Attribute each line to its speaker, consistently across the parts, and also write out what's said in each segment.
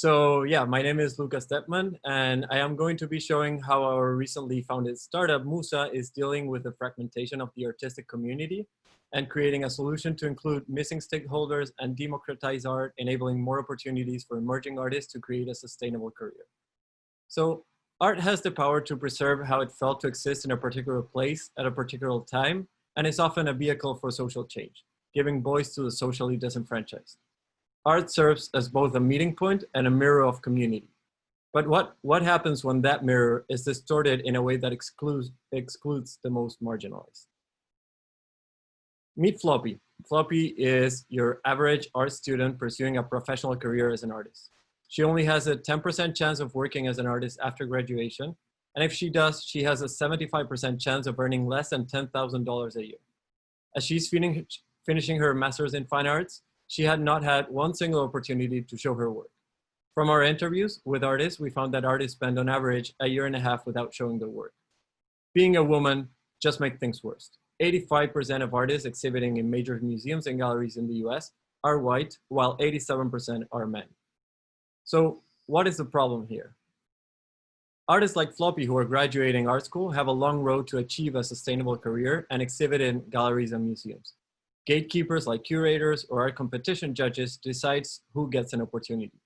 Speaker 1: So yeah, my name is Tepman, and I am going to be showing how our recently founded startup, Musa, is dealing with the fragmentation of the artistic community and creating a solution to include missing stakeholders and democratize art, enabling more opportunities for emerging artists to create a sustainable career. So art has the power to preserve how it felt to exist in a particular place at a particular time, and is often a vehicle for social change, giving voice to the socially disenfranchised. Art serves as both a meeting point and a mirror of community. But what happens when that mirror is distorted in a way that excludes the most marginalized? Meet Floppy. Floppy is your average art student pursuing a professional career as an artist. She only has a 10% chance of working as an artist after graduation. And if she does, she has a 75% chance of earning less than $10,000 a year. As she's finishing her master's in fine arts, she had not had one single opportunity to show her work. From our interviews with artists, we found that artists spend on average a year and a half without showing their work. Being a woman just makes things worse. 85% of artists exhibiting in major museums and galleries in the US are white, while 87% are men. So what is the problem here? Artists like Floppy, who are graduating art school, have a long road to achieve a sustainable career and exhibit in galleries and museums. Gatekeepers like curators or art competition judges decides who gets an opportunity.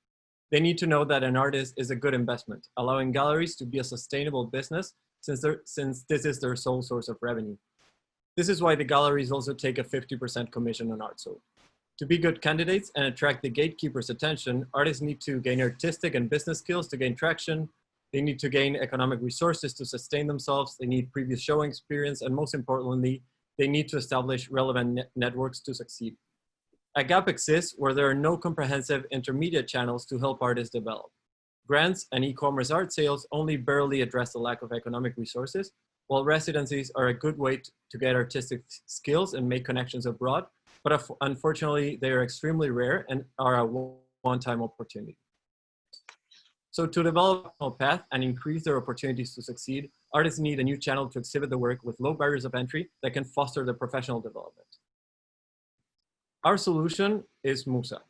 Speaker 1: They need to know that an artist is a good investment, allowing galleries to be a sustainable business since this is their sole source of revenue. This is why the galleries also take a 50% commission on art sold. To be good candidates and attract the gatekeepers' attention, artists need to gain artistic and business skills to gain traction. They need to gain economic resources to sustain themselves. They need previous showing experience, and most importantly, they need to establish relevant networks to succeed. A gap exists where there are no comprehensive intermediate channels to help artists develop. Grants and e-commerce art sales only barely address the lack of economic resources, while residencies are a good way to get artistic skills and make connections abroad, but unfortunately, they are extremely rare and are a one-time opportunity. So to develop a path and increase their opportunities to succeed, artists need a new channel to exhibit the work with low barriers of entry that can foster their professional development. Our solution is Musa,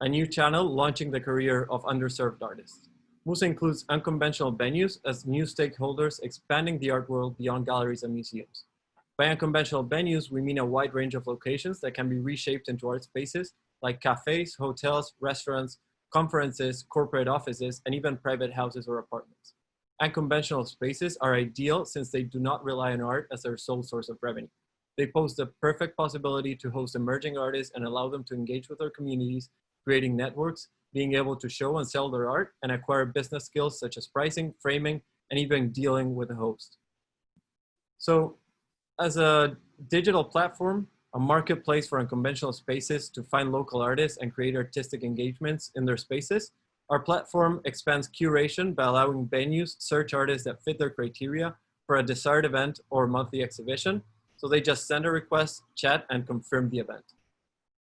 Speaker 1: a new channel launching the career of underserved artists. Musa includes unconventional venues as new stakeholders expanding the art world beyond galleries and museums. By unconventional venues, we mean a wide range of locations that can be reshaped into art spaces like cafes, hotels, restaurants, conferences, corporate offices, and even private houses or apartments. Unconventional spaces are ideal since they do not rely on art as their sole source of revenue. They pose the perfect possibility to host emerging artists and allow them to engage with their communities, creating networks, being able to show and sell their art, and acquire business skills such as pricing, framing, and even dealing with a host. So as a digital platform, a marketplace for unconventional spaces to find local artists and create artistic engagements in their spaces, our platform expands curation by allowing venues search artists that fit their criteria for a desired event or monthly exhibition. So they just send a request, chat, and confirm the event.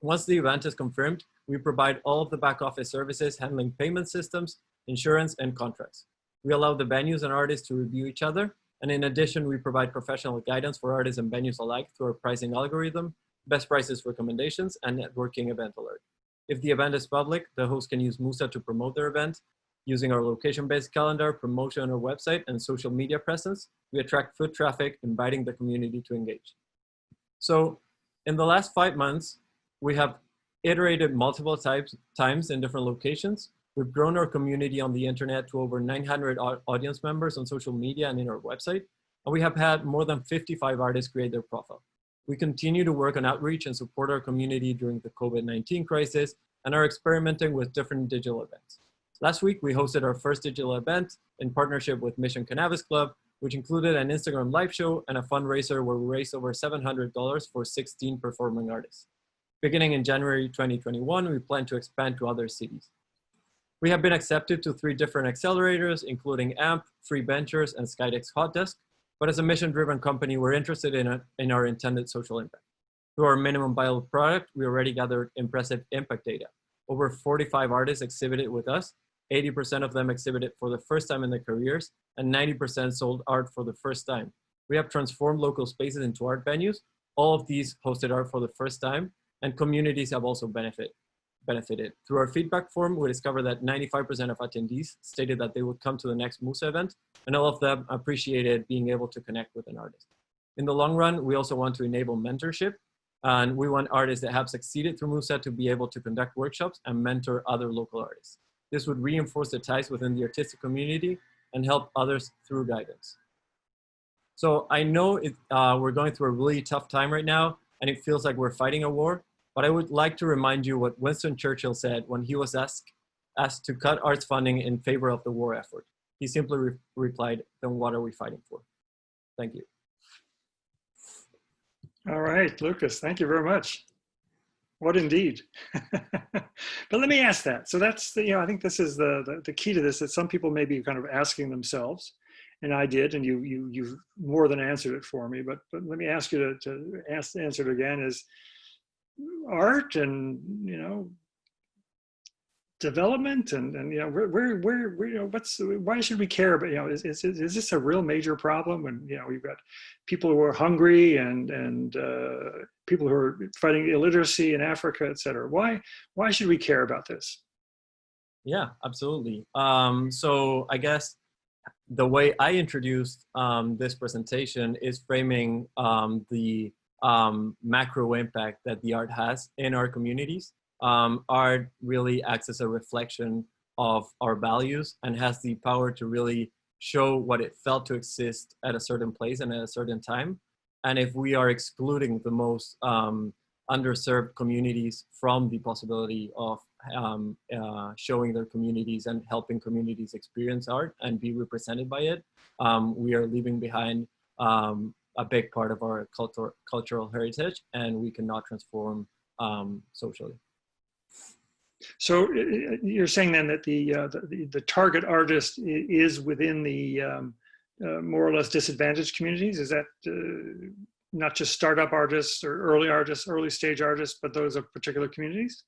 Speaker 1: Once the event is confirmed, we provide all of the back office services handling payment systems, insurance, and contracts. We allow the venues and artists to review each other. And in addition, we provide professional guidance for artists and venues alike through our pricing algorithm, best prices recommendations, and networking event alert. If the event is public, the host can use Musa to promote their event. Using our location-based calendar, promotion on our website, and social media presence, we attract foot traffic, inviting the community to engage. So in the last 5 months, we have iterated multiple times in different locations. We've grown our community on the internet to over 900 audience members on social media and in our website. And we have had more than 55 artists create their profile. We continue to work on outreach and support our community during the COVID-19 crisis and are experimenting with different digital events. Last week, we hosted our first digital event in partnership with Mission Cannabis Club, which included an Instagram live show and a fundraiser where we raised over $700 for 16 performing artists. Beginning in January 2021, we plan to expand to other cities. We have been accepted to 3 different accelerators, including AMP, Free Ventures, and Skydex Hot Desk. But as a mission-driven company, we're interested in our intended social impact. Through our minimum viable product, we already gathered impressive impact data. Over 45 artists exhibited with us, 80% of them exhibited for the first time in their careers, and 90% sold art for the first time. We have transformed local spaces into art venues. All of these hosted art for the first time, and communities have also benefited. benefited. Through our feedback form, we discovered that 95% of attendees stated that they would come to the next Musa event, and all of them appreciated being able to connect with an artist. In the long run, we also want to enable mentorship, and we want artists that have succeeded through Musa to be able to conduct workshops and mentor other local artists. This would reinforce the ties within the artistic community and help others through guidance. So I know we're going through a really tough time right now, and it feels like we're fighting a war, but I would like to remind you what Winston Churchill said when he was asked to cut arts funding in favor of the war effort. He simply replied, "Then what are we fighting for?" Thank you.
Speaker 2: All right, Lucas, thank you very much. What indeed. But let me ask that. So that's, I think this is the key to this, that some people may be kind of asking themselves, and I did, and you've more than answered it for me, but let me ask you to answer it again, is art and, development and why should we care about, is this a real major problem when, we've got people who are hungry and people who are fighting illiteracy in Africa, et cetera. Why should we care about this?
Speaker 1: Yeah, absolutely. So I guess the way I introduced this presentation is framing the macro impact that the art has in our communities. Art really acts as a reflection of our values and has the power to really show what it felt to exist at a certain place and at a certain time. And if we are excluding the most underserved communities from the possibility of showing their communities and helping communities experience art and be represented by it, we are leaving behind a big part of our cultural heritage, and we cannot transform socially.
Speaker 2: So you're saying then that the target artist is within the more or less disadvantaged communities? Is that not just startup artists or early stage artists, but those of particular communities?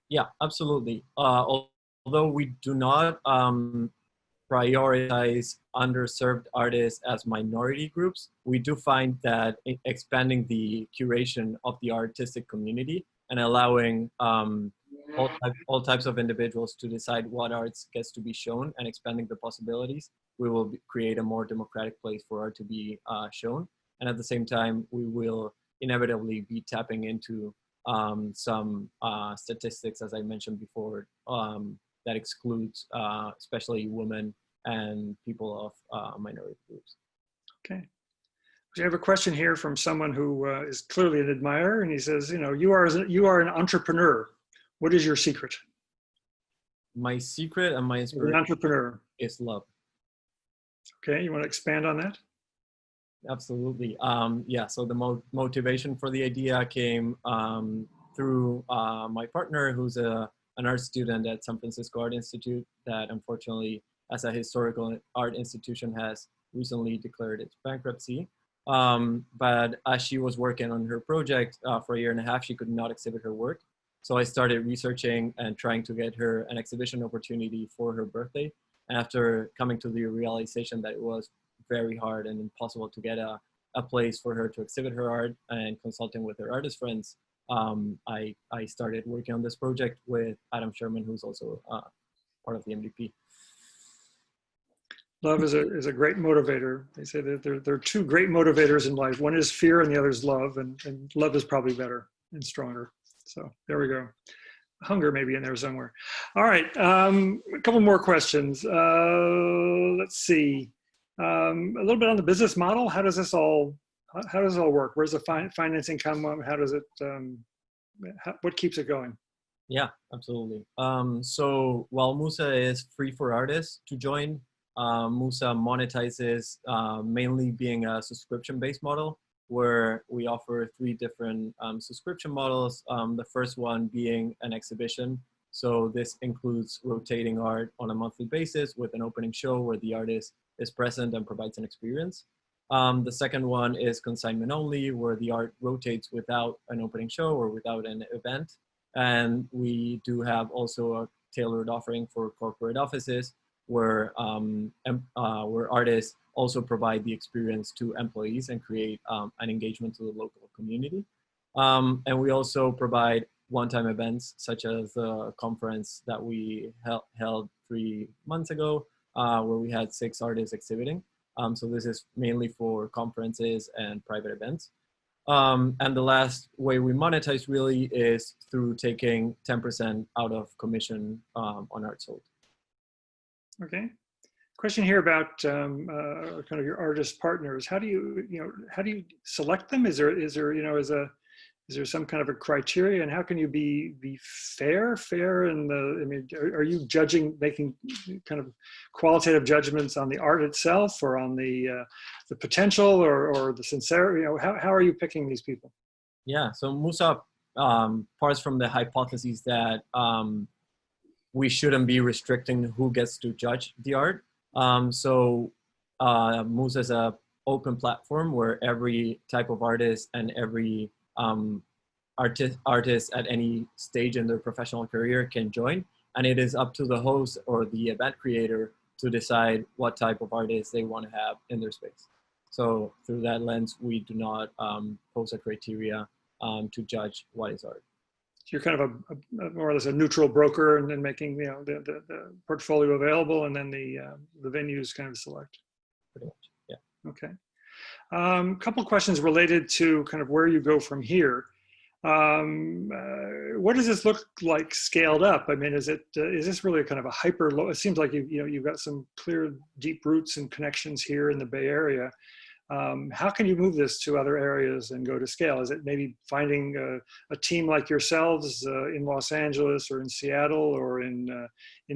Speaker 1: Yeah, absolutely. Although we do not prioritize underserved artists as minority groups, we do find that expanding the curation of the artistic community and allowing all types of individuals to decide what arts gets to be shown and expanding the possibilities, we will create a more democratic place for art to be shown. And at the same time, we will inevitably be tapping into some statistics, as I mentioned before, that excludes especially women and people of minority groups.
Speaker 2: Okay. We have a question here from someone who is clearly an admirer, and he says, you are an entrepreneur. What is your secret?
Speaker 1: My secret and my inspiration
Speaker 2: an entrepreneur
Speaker 1: is love.
Speaker 2: Okay, you want to expand on that?
Speaker 1: Absolutely. Yeah, so the motivation for the idea came through my partner, who's an art student at San Francisco Art Institute that unfortunately, as a historical art institution, has recently declared its bankruptcy. But as she was working on her project for a year and a half, she could not exhibit her work. So I started researching and trying to get her an exhibition opportunity for her birthday. And after coming to the realization that it was very hard and impossible to get a place for her to exhibit her art, and consulting with her artist friends, I started working on this project with Adam Sherman, who's also part of the MDP.
Speaker 2: Love is a great motivator. They say that there are two great motivators in life. One is fear and the other is love, and love is probably better and stronger. So there we go. Hunger maybe in there somewhere. All right, a couple more questions. Let's see. A little bit on the business model. How does this all work? Where's the financing come from? How does it? What keeps it going?
Speaker 1: Yeah, absolutely. So while Musa is free for artists to join, Musa monetizes mainly being a subscription-based model, where we offer 3 different subscription models. The first one being an exhibition. So this includes rotating art on a monthly basis with an opening show where the artist is present and provides an experience. The second one is consignment only, where the art rotates without an opening show or without an event. And we do have also a tailored offering for corporate offices, where artists also provide the experience to employees and create an engagement to the local community. And we also provide one-time events, such as the conference that we held 3 months ago, where we had 6 artists exhibiting. So this is mainly for conferences and private events. And the last way we monetize really is through taking 10% out of commission on art sold.
Speaker 2: Okay. Question here about kind of your artist partners. How do you select them? Is there is there some kind of a criteria, and how can you be fair in the, I mean, are you making kind of qualitative judgments on the art itself, or on the potential, or the sincerity? How are you picking these people?
Speaker 1: Yeah, so Musa parts from the hypothesis that we shouldn't be restricting who gets to judge the art. So Musa is a open platform where every type of artist and every artist at any stage in their professional career can join, and it is up to the host or the event creator to decide what type of artist they want to have in their space. So through that lens, we do not pose a criteria to judge what is art.
Speaker 2: So you're kind of a more or less a neutral broker, and then making the portfolio available, and then the venues kind of select.
Speaker 1: Pretty much, yeah.
Speaker 2: Okay. Couple questions related to kind of where you go from here. What does this look like scaled up? I mean, is this really kind of a hyper low? It seems like you've got some clear, deep roots and connections here in the Bay Area. How can you move this to other areas and go to scale? Is it maybe finding a team like yourselves in Los Angeles or in Seattle or in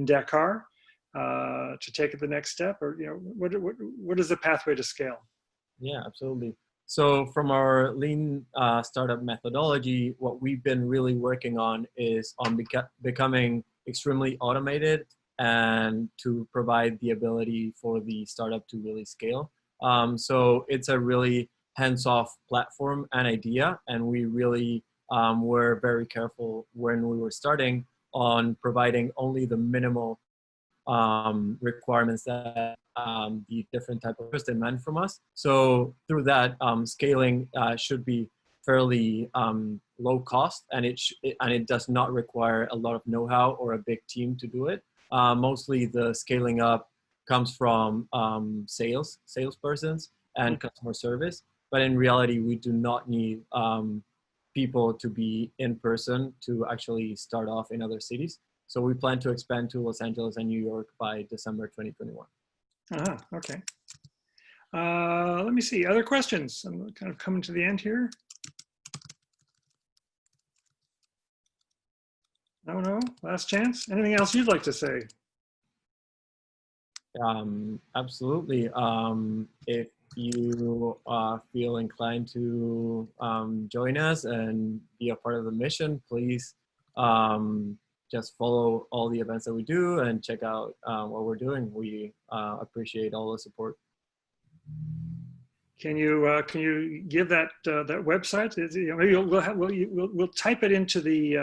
Speaker 2: Dakar to take it the next step? Or what is the pathway to scale?
Speaker 1: Yeah, absolutely. So from our lean startup methodology, what we've been really working on is on becoming extremely automated and to provide the ability for the startup to really scale. So it's a really hands-off platform and idea, and we really were very careful when we were starting on providing only the minimal requirements that the different type of demand from us. So through that, scaling should be fairly low cost, and it does not require a lot of know-how or a big team to do it. Mostly the scaling up comes from salespersons and customer service, but in reality, we do not need people to be in person to actually start off in other cities. So we plan to expand to Los Angeles and New York by December 2021.
Speaker 2: Okay. Let me see, other questions? I'm kind of coming to the end here. No, last chance. Anything else you'd like to say?
Speaker 1: Absolutely. If you feel inclined to join us and be a part of the mission, please just follow all the events that we do and check out what we're doing. We appreciate all the support.
Speaker 2: Can you give that that website? Maybe we'll type it into the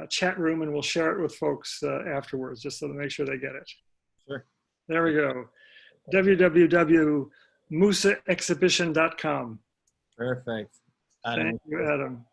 Speaker 2: chat room, and we'll share it with folks afterwards, just so to make sure they get it.
Speaker 1: Sure.
Speaker 2: There we go. www.musaexhibition.com.
Speaker 1: Perfect.
Speaker 2: Thank you, Adam.